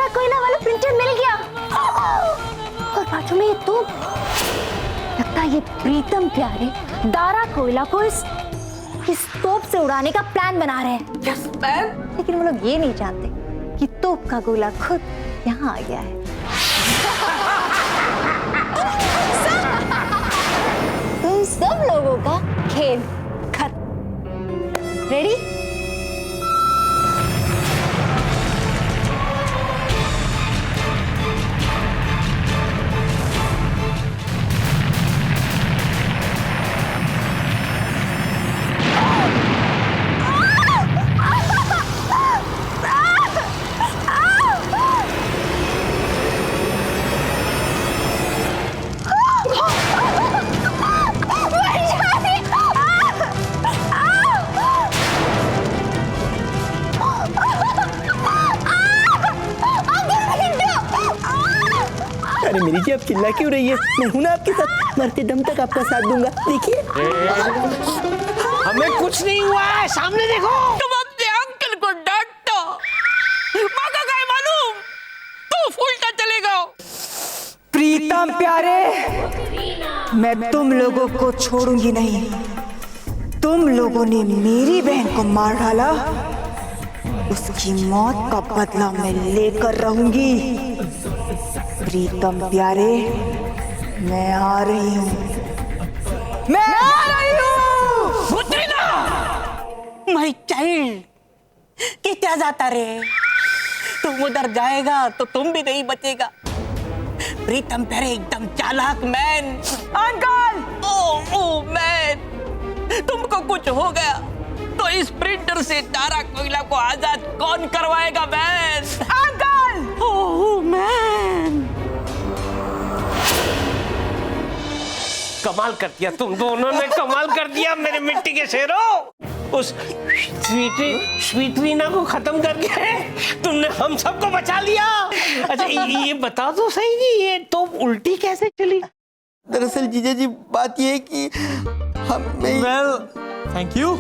कोयला वाला प्रिंटर मिल गया। और बाजू में ये तो लगता है ये प्रीतम प्यारे दारा कोयला को इस तोप से उड़ाने का प्लान बना रहे हैं। Yes ma'am. लेकिन वो लोग ये नहीं जानते कि तोप का गोला खुद यहाँ आ गया है। तुम सब लोगों का खेल खत्म। रेडी? अरे मेरी जी, आप चिल्ला क्यों रही है? मैं हूं ना आपके साथ, मरते दम तक आपका साथ दूंगा। देखिए हमें कुछ नहीं हुआ है, सामने देखो। तुम अपने अंकल को डांटो, माँ का क्या मालूम, तू उल्टा चलेगा। प्रीतम प्यारे, मैं तुम लोगों को छोड़ूंगी नहीं। तुम लोगों ने मेरी बहन को मार डाला, उसकी मौत का बदला मैं लेकर रहूंगी। प्रीतम प्यारे, मैं आ रही हूँ, मैं आ रही हूँ। माय चाइल्ड, क्या जाता रे? तुम उधर जाएगा तो तुम भी नहीं बचेगा। प्रीतम प्यारे एकदम चालाक मैन। अंकल! ओ मैन, तुमको कुछ हो गया तो इस प्रिंटर से दारा कोयला को आजाद कौन करवाएगा मैन? अंकल! ओह मैन, कमाल कर दिया तुम दोनों ने, कमाल कर दिया मेरे मिट्टी के शेरों। उस स्वीटवीना को खत्म करके तुमने हम सबको बचा लिया। अच्छा ये बता दो सही कि ये तो उल्टी कैसे चली? दरअसल जीजा जी, बात ये है कि हमें वेल थैंक यू।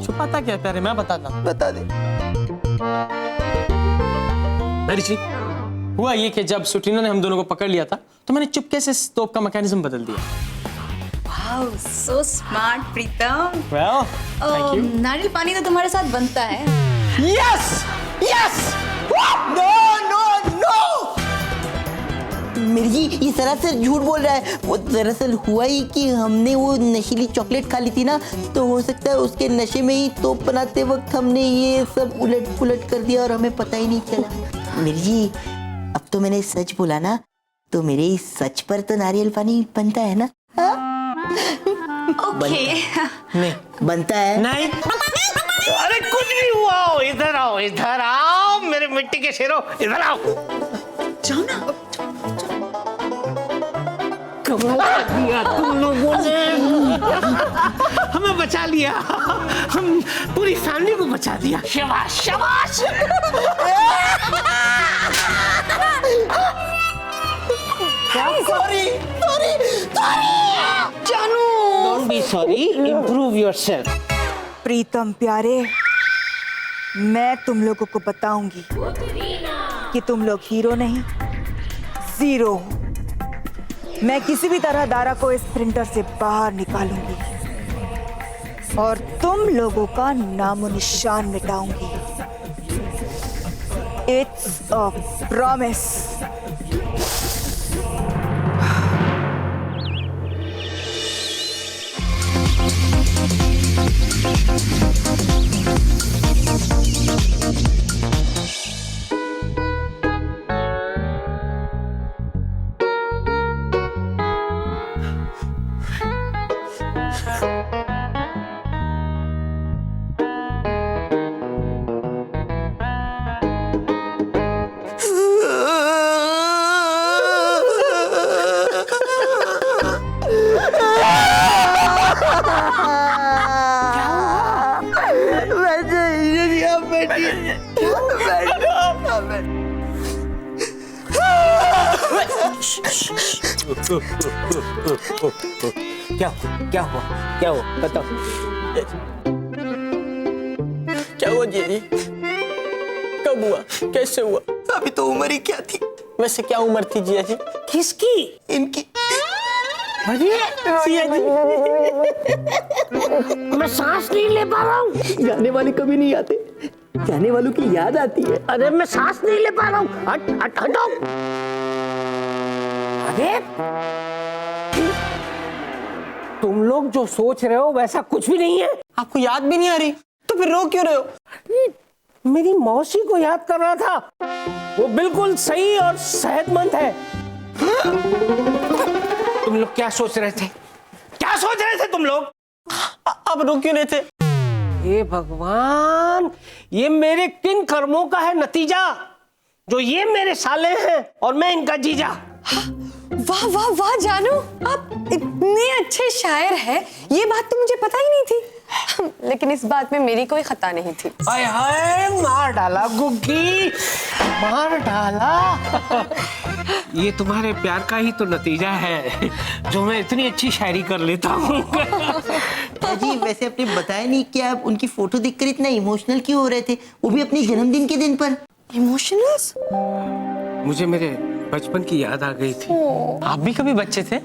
छुपाता क्या प्यारे, मैं बताता हूँ। बता दे। जी, हुआ ये कि जब सुटीना ने हम दोनों को पकड़ लिया था तो मैंने चुपके से तोप का मैकेनिज्म बदल दिया। Wow, so smart Pritam. Well thank you. नारियल पानी तो तुम्हारे साथ बनता है। Yes yes. No no no, मेरी जी ये सरासर झूठ बोल रहा है। वो दरअसल हुआ ही कि हमने वो नशीली चॉकलेट खा ली थी ना, तो हो सकता है उसके नशे में ही तोप बनाते वक्त हमने ये सब उलट पुलट कर दिया और हमें पता ही नहीं चला। मेरी जी, अब तो मैंने सच बोला ना, तो मेरे इस सच पर तो नारियल पानी बनता है ना? ओके। नहीं बनता है। नहीं, अरे कुछ नहीं हुआ। इधर आओ, इधर आओ मेरे मिट्टी के शेरों, इधर आओ। जाओ ना। कमाल कर दिया तुम लोगों ने, हमें बचा लिया, हम पूरी फैमिली को बचा दिया। शाबाश शाबाश। सॉरी सॉरी सॉरी जानू, don't be sorry, improve yourself. Pritam प्यारे, मैं तुम लोगों को बताऊंगी कि तुम लोग हीरो नहीं, जीरो हो। मैं किसी भी तरह दारा को इस प्रिंटर से बाहर निकालूंगी और तुम लोगों का नामो निशान मिटाऊंगी। It's a promise. क्या हुआ बताओ। क्या हुआ जीजी? कब हुआ, कैसे हुआ? अभी तो उम्र ही क्या थी। वैसे क्या उम्र थी जिया जी? किसकी? इनकी। अरे जिया जी, मैं सांस नहीं ले पा रहा हूँ। जाने वाले कभी नहीं आते, जाने वालों की याद आती है। अरे मैं सांस नहीं ले पा रहा हूँ। हट हट हटो। अरे तुम लोग जो सोच रहे हो वैसा कुछ भी नहीं है। आपको याद भी नहीं आ रही तो फिर रो क्यों रहे हो? मेरी मौसी को याद कर रहा था, वो बिल्कुल सही और सेहतमंद है। तुम लोग क्या सोच रहे थे? क्या सोच रहे थे तुम लोग? आप रो क्यों रहे थे? हे भगवान, ये मेरे किन कर्मों का है नतीजा, जो ये मेरे साले हैं और मैं इनका जीजा। वाह वाह वाह जानू, आप इतने अच्छे शायर हैं, ये बात तो मुझे पता ही नहीं थी। लेकिन इस बात में मेरी कोई खता नहीं थी। हाय हाय, मार डाला गुग्गी, मार डाला। ये तुम्हारे प्यार का ही तो नतीजा है, जो मैं इतनी अच्छी शायरी कर लेता हूँ। जी वैसे आपने बताया नहीं कि आप उनकी फोटो देखकर इतना इमोशनल क्यों हो रहे थे, वो भी अपने जन्मदिन के दिन पर। इमोशनल्स? मुझे मेरे बचपन की याद आ गई थी। आप भी कभी बच्चे थे?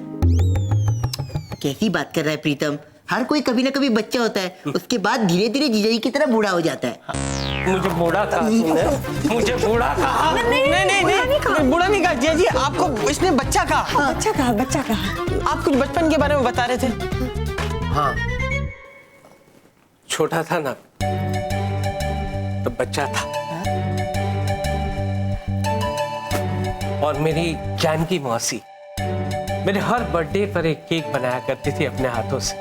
कैसी बात कर रहा है प्रीतम, हर कोई कभी ना कभी बच्चा होता है, उसके बाद धीरे धीरे जीजाजी की तरह बूढ़ा हो जाता है। मुझे बूढ़ा कहा तुमने? मुझे बूढ़ा कहा? नहीं, बुरा नहीं कहा जिया जी, आपको इसने बच्चा कहा। बच्चा कहा, बच्चा कहा। आप कुछ बचपन के बारे में बता रहे थे। हाँ, छोटा था ना तो बच्चा था। और मेरी जानकी मौसी मेरे हर बर्थडे पर एक केक बनाया करती थी अपने हाथों से।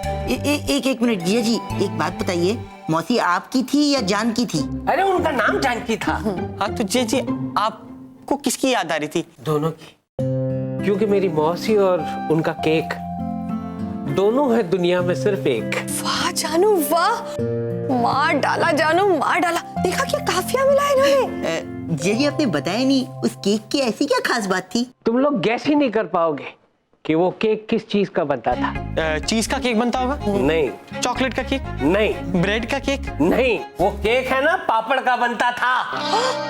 एक मिनट जिया जी, एक बात बताइए, मौसी आपकी थी या जान की थी? अरे उनका नाम जानकी था। हाँ तो जिया जी, आपको किसकी याद आ रही थी? दोनों की, क्योंकि मेरी मौसी और उनका केक दोनों है दुनिया में सिर्फ एक। वाह जानू वाह, मार डाला जानू, मार डाला। देखा क्या काफिया मिला है इन्होंने। जिया जी आपने बताया नहीं, उस केक की ऐसी क्या खास बात थी? तुम लोग गैस ही नहीं कर पाओगे कि वो केक किस चीज का बनता था। चीज का केक बनता होगा? नहीं। चॉकलेट का केक? नहीं। ब्रेड का केक? नहीं, वो केक है ना पापड़ का बनता था।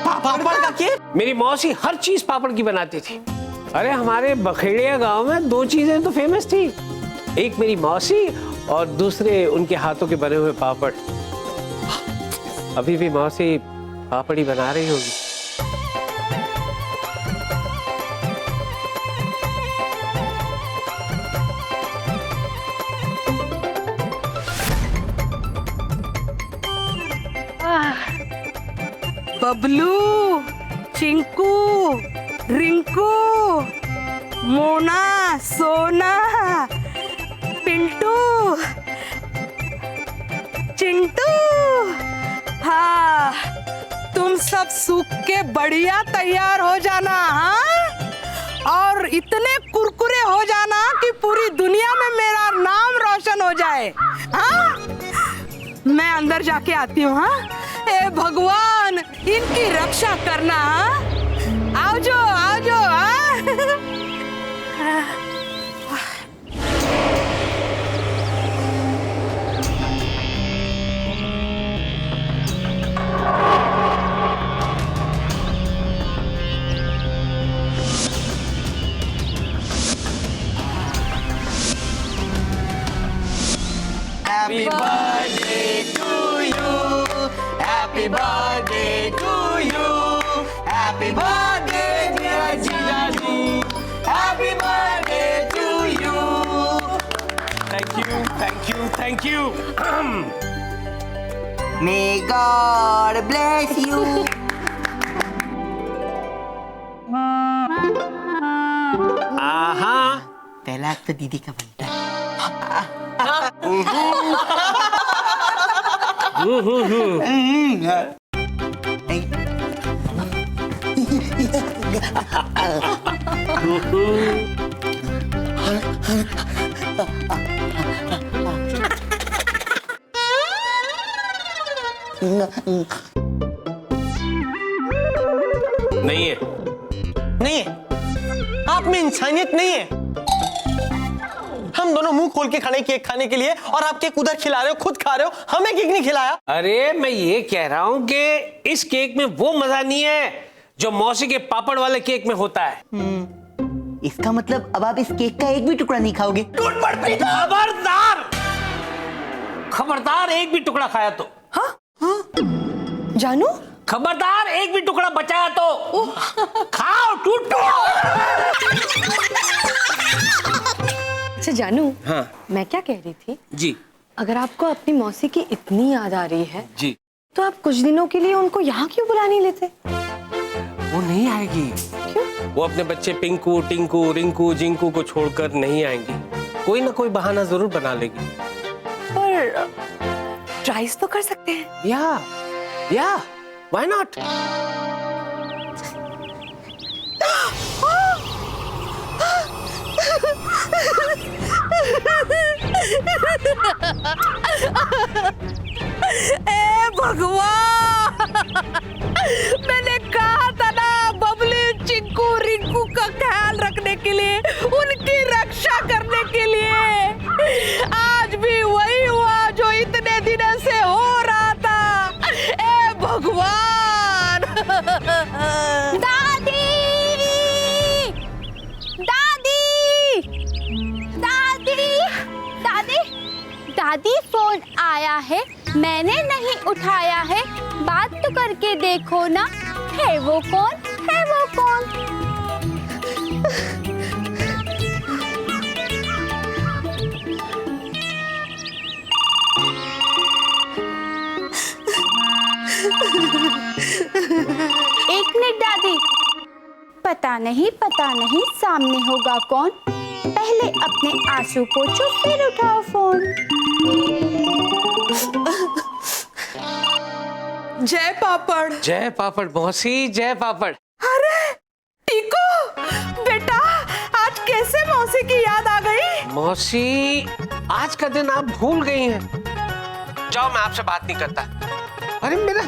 पापड़ का केक? मेरी मौसी हर चीज पापड़ की बनाती थी। अरे हमारे बखेड़िया गांव में दो चीजें तो फेमस थी, एक मेरी मौसी और दूसरे उनके हाथों के बने हुए पापड़। अभी भी मौसी पापड़ ही बना रही होगी। बबलू, चिंकू, रिंकू, मोना, सोना, पिंटू, चिंटू, हाँ तुम सब सूख के बढ़िया तैयार हो जाना। हाँ, और इतने कुरकुरे हो जाना कि पूरी दुनिया में मेरा नाम रोशन हो जाए। हाँ, मैं अंदर जाके आती हूँ। हाँ, ए भगवान इनकी रक्षा करना। हाँ, आओ जो, आओ जो। हाँ, Happy birthday to you, happy birthday to you, happy birthday dear Jijaji, happy birthday to you. Thank you, thank you, thank you. May God bless you. आहा, पहला तो दीदी का बनता है। नहीं है। नहीं है, आप में इंसानियत नहीं है। हम हम दोनों मुंह खोल के खड़े केक खाने के लिए, और आप केक उधर खिला रहे हो, खुद खा रहे हो, हमें केक नहीं खिलाया। अरे मैं ये कह रहा हूँ कि इस केक में वो मजा नहीं है जो मौसी के पापड़ वाले केक में होता है। इसका मतलब अब आप इस केक का एक भी टुकड़ा नहीं खाओगे? खबरदार, खबरदार, एक भी टुकड़ा खाया तो। जानू, खबरदार, एक भी टुकड़ा बचाया तो खाओ, टूटो। अच्छा जानू, हाँ मैं क्या कह रही थी, जी अगर आपको अपनी मौसी की इतनी याद आ रही है जी, तो आप कुछ दिनों के लिए उनको यहाँ क्यों बुला नहीं लेते? वो नहीं आएगी। क्यों? वो अपने बच्चे पिंकू, टिंकू, रिंकू, जिंकू को छोड़कर नहीं आएंगी। कोई ना कोई बहाना जरूर बना लेगी। पर ट्राइज तो कर सकते हैं। या व्हाई नॉट? ए भगवान, मैंने कहा था ना बबली, चिंकू, रिंकू का ख्याल रखने के लिए, उनकी रक्षा करने के लिए। आज भी वही हुआ जो इतने दिनों से हो रहा था। ए भगवान। दादी, दादी, दादी, दादी, दादी, फोन आया है, मैंने नहीं उठाया है, बात तो करके देखो ना। है वो कौन? है वो कौन? एक मिनट दादी, पता नहीं सामने होगा कौन। पहले अपने आंसू पोंछो, फिर उठाओ फोन। जय पापड़। जय पापड़ मौसी, जय पापड़। अरे टीकू बेटा, आज कैसे मौसी की याद आ गई? मौसी, आज का दिन आप भूल गई हैं। जाओ, मैं आपसे बात नहीं करता। अरे मेरा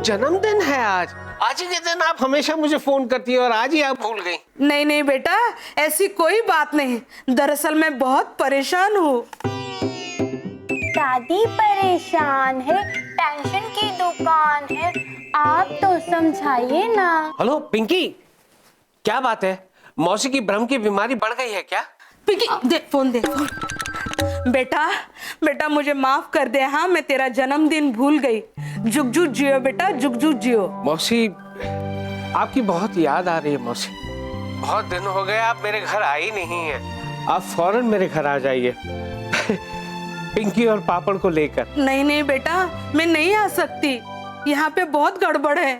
जन्मदिन है आज ही के दिन आप हमेशा मुझे फोन करती है और आज ही आप भूल गई। नहीं नहीं बेटा, ऐसी कोई बात नहीं। दरअसल मैं बहुत परेशान हूँ। दादी परेशान है, टेंशन की दुकान है, आप तो समझाइए ना। हेलो पिंकी, क्या बात है? मौसी की भ्रम की बीमारी बढ़ गई है क्या? पिंकी, दे फोन, दे फोन। बेटा मुझे माफ कर दे। हाँ, मैं तेरा जन्मदिन भूल गई। जुग जुग जियो बेटा, जुग जुग जियो। मौसी, आपकी बहुत याद आ रही है मौसी। बहुत दिन हो गए आप मेरे घर आई नहीं है। आप फौरन मेरे घर आ जाइए पिंकी और पापड़ को लेकर। नहीं बेटा, मैं नहीं आ सकती। यहाँ पे बहुत गड़बड़ है।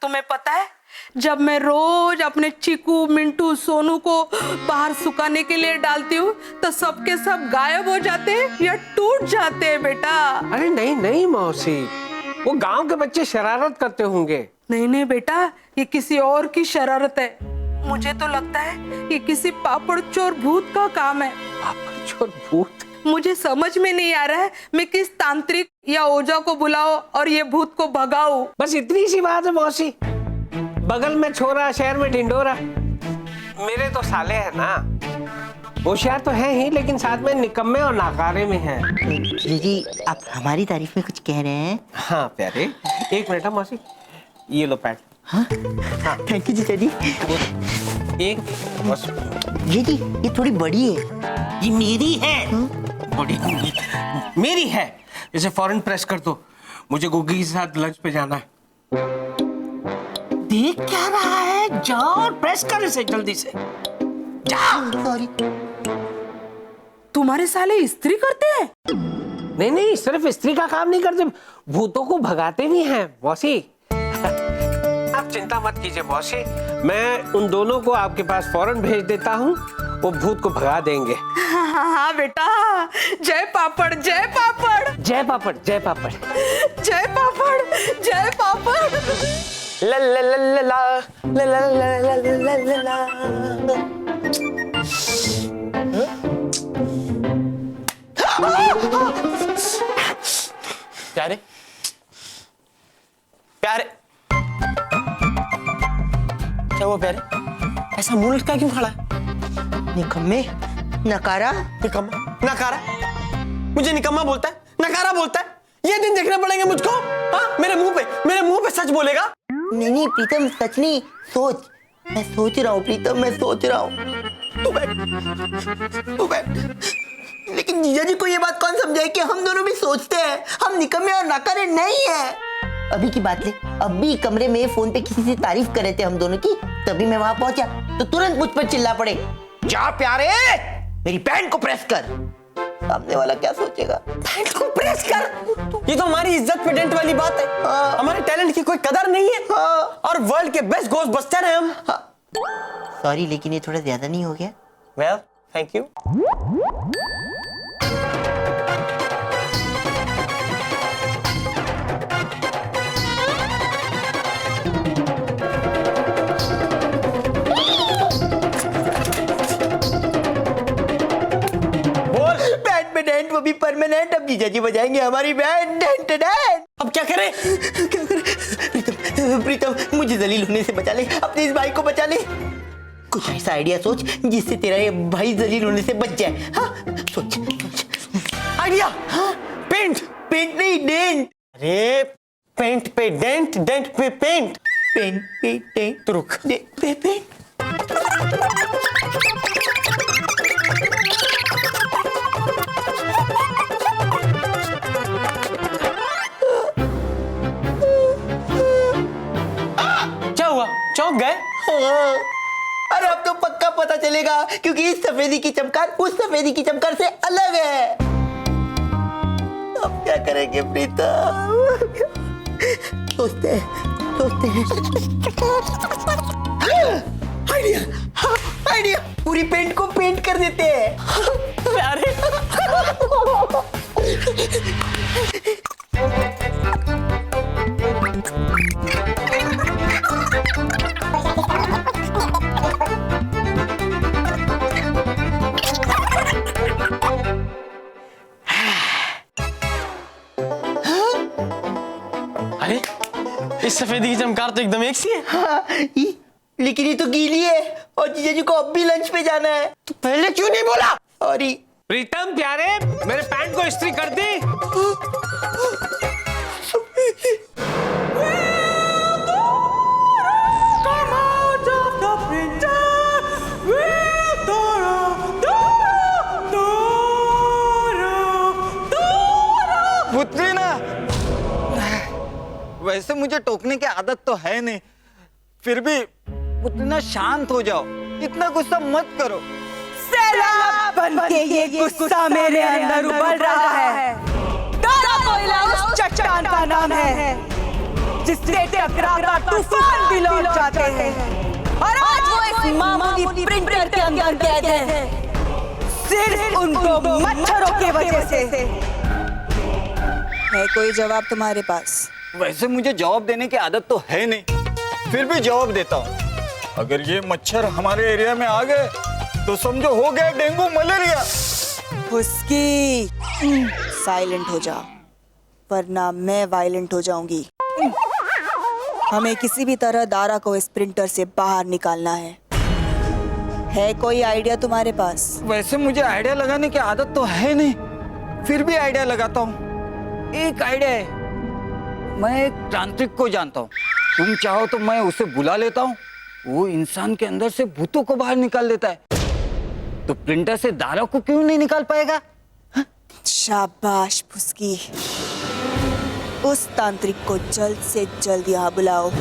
तुम्हें पता है, जब मैं रोज अपने चीकू, मिंटू, सोनू को बाहर सुखाने के लिए डालती हूँ तो सबके सब गायब हो जाते हैं या टूट जाते हैं बेटा। अरे नहीं मौसी, वो गांव के बच्चे शरारत करते होंगे। नहीं बेटा, ये किसी और की शरारत है। मुझे तो लगता है ये किसी पापड़ चोर भूत का काम है। पापड़ चोर भूत? मुझे समझ में नहीं आ रहा है मैं किस तांत्रिक या ओझा को बुलाऊं और ये भूत को भगाऊं। बस इतनी सी बात है मौसी। बगल में छोरा, शहर में ढिंडोरा। मेरे तो साले हैं ना, होशियार तो है ही, लेकिन साथ में निकम्मे और नाकारे में हैं। जी, आप हमारी तारीफ में कुछ कह रहे हैं? हाँ प्यारे, एक मिनट है मौसी, ये लो पैड। हाँ, थैंक यू जीजा जी। एक बस। जी, ये थोड़ी बड़ी है। ये मेरी है। बड़ी मेरी है। इसे फौरन प्रेस कर दो, मुझे गुग्गी के साथ लंच पे जाना है। देख क्या रहा है, जाओ और प्रेस कर इसे जल्दी से, जाओ। सॉरी। तुम्हारे साले इस्त्री करते हैं? नहीं, सिर्फ स्त्री का काम नहीं करते, भूतों को भगाते भी हैं मौसी। आप चिंता मत कीजिए मौसी, मैं उन दोनों को आपके पास फौरन भेज देता हूँ, वो भूत को भगा देंगे। हाँ बेटा, जय पापड़, जय पापड़, जय पापड़, जय पापड़, जय पापड़, जय पापड़। ला ला ला ला ला ला ला ला ला ला। प्यारे प्यारे, क्या हुआ प्यारे? ऐसा मुंह लटका क्यों खड़ा है? निकम्मे, नकारा? निकम्मा, नकारा, मुझे निकम्मा बोलता है, नकारा बोलता है। ये दिन देखने पड़ेंगे मुझको। हाँ, मेरे मुंह पे सच बोलेगा। नहीं प्रीतम, सच नहीं, सोच। मैं सोच रहा हूँ प्रीतम, मैं सोच रहा हूँ। तू बैठ। लेकिन जीजा जी को ये बात कौन समझाए कि हम दोनों भी सोचते हैं, हम निकम्मे और नकारे नहीं है। अभी की बात ले, अभी कमरे में फोन पे किसी से तारीफ कर रहे थे हम दोनों की, तभी मैं वहां पहुंचा तो तुरंत मुझ पर चिल्ला पड़े, जा प्यारे मेरी पैंट को प्रेस कर। सामने वाला क्या सोचेगा? पैंट को प्रेस कर? ये तो हमारी इज्जत पे डेंट वाली बात है। हमारे टैलेंट की कोई कदर नहीं है। और वर्ल्ड के बेस्ट घोस्ट बस्टर हैं हम। सॉरी, लेकिन ये थोड़ा ज्यादा नहीं हो गया? Well, thank you. बैंड में डेंट, वो भी परमानेंट। अब जीजा जी बजाएंगे हमारी बैंड। Dent dent. अब क्या करें? क्या करें? प्रीतम मुझे जलील होने से बचा ले, अपने इस भाई को बचा ले। कुछ ऐसा आइडिया सोच जिससे तेरा ये भाई जलील होने से बच जाए। हाँ सोच। आइडिया? हाँ? पेंट नहीं, डेंट। अरे पेंट पे डेंट, डेंट पे पेंट। पेंट पे डेंट। तो रुक। पे पेंट। क्या हुआ? चौंक गए? हाँ। अरे अब तो पक्का पता चलेगा, क्योंकि इस सफेदी की चमकार उस सफेदी की चमकार से अलग है। अब क्या करेंगे प्रीतम? सोचते हैं। आइडिया, पूरी पेंट को पेंट कर देते हैं। अरे अरे इस सफेदी की चमकार तो एकदम एक सी है। हाँ, लेकिन ये तो गीली है और जीजा जी को अब भी लंच पे जाना है। तो पहले क्यों नहीं बोला? सॉरी। प्रीतम प्यारे, मेरे पैंट को इस्त्री कर दी। पुत्री ना, वैसे मुझे टोकने की आदत तो है नहीं, फिर भी पुत्री ना शांत हो जाओ, इतना गुस्सा मत करो। सैलाब बनके ये गुस्सा मेरे अंदर उबल रहा है। दारा कोयला उस चट्टान का नाम है जिससे टकराकर तूफान भी लौट जाते हैं, और आज वो इस मामूली प्रिंटर के अंदर कैद है, सिर्फ उनको मच्छरों की वजह से। है कोई जवाब तुम्हारे पास? वैसे मुझे जवाब देने की आदत तो है नहीं, फिर भी जवाब देता हूँ। अगर ये मच्छर हमारे एरिया में आ गए तो समझो हो गया डेंगू मलेरिया। उसकी साइलेंट हो जा, वरना मैं वायलेंट हो जाऊंगी। हमें किसी भी तरह दारा को इस प्रिंटर से बाहर निकालना है कोई आइडिया तुम्हारे पास? वैसे मुझे आइडिया लगाने की आदत तो है नहीं, फिर भी आइडिया लगाता हूँ। एक आइडिया है, मैं एक तांत्रिक को जानता हूँ, तुम चाहो तो मैं उसे बुला लेता हूँ, वो इंसान के अंदर से भूतों को बाहर निकाल देता है, तो प्रिंटर से दारा को क्यों नहीं निकाल पाएगा? शाबाश फुसकी, उस तांत्रिक को जल्द से जल्द यहाँ बुलाओ।